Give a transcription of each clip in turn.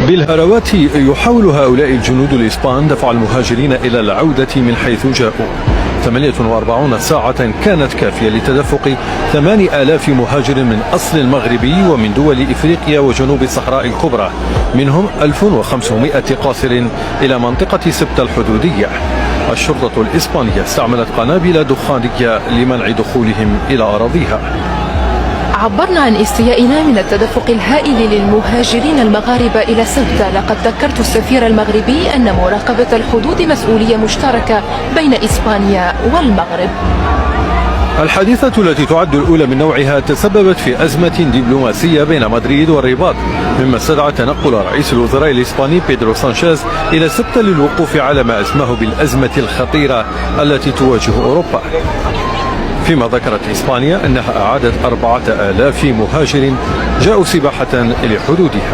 بالهروات يحاول هؤلاء الجنود الإسبان دفع المهاجرين إلى العودة من حيث جاءوا. 48 ساعة كانت كافية لتدفق 8000 مهاجر من أصل مغربي ومن دول إفريقيا وجنوب الصحراء الكبرى، منهم 1500 قاصر إلى منطقة سبتة الحدودية. الشرطة الإسبانية استعملت قنابل دخانية لمنع دخولهم إلى أراضيها. عبرنا عن استيائنا من التدفق الهائل للمهاجرين المغاربة إلى سبتة. لقد ذكرت السفير المغربي أن مراقبة الحدود مسؤولية مشتركة بين إسبانيا والمغرب. الحادثة التي تعد الأولى من نوعها تسببت في أزمة دبلوماسية بين مدريد والرباط، مما استدعى تنقل رئيس الوزراء الإسباني بيدرو سانشيز إلى سبتة للوقوف على ما أسماه بالأزمة الخطيرة التي تواجه أوروبا. فيما ذكرت إسبانيا أنها أعادت 4000 مهاجر جاءوا سباحة لحدودها.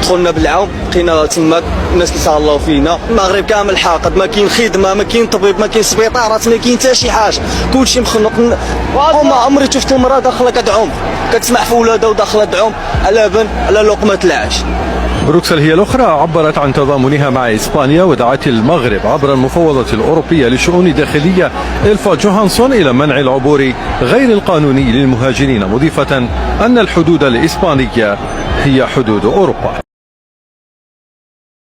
دخلنا بالعوم، لقينا تما الناس كيتهلاو فينا، المغرب كامل حاقد، ما كاين خدمه، ما كاين طبيب، ما كاين سبيطارات، ما كاين حتى شي حاجه، كلشي مخنوق. وما عمري شفت المراه داخله كتعوم، كتسمع في ولادها وداخله تعوم على بن على لقمه العيش. بروكسل هي الأخرى عبرت عن تضامنها مع إسبانيا ودعت المغرب عبر المفوضة الأوروبية للشؤون الداخلية إلفا جوهانسون إلى منع العبور غير القانوني للمهاجرين، مضيفة أن الحدود الإسبانية هي حدود أوروبا.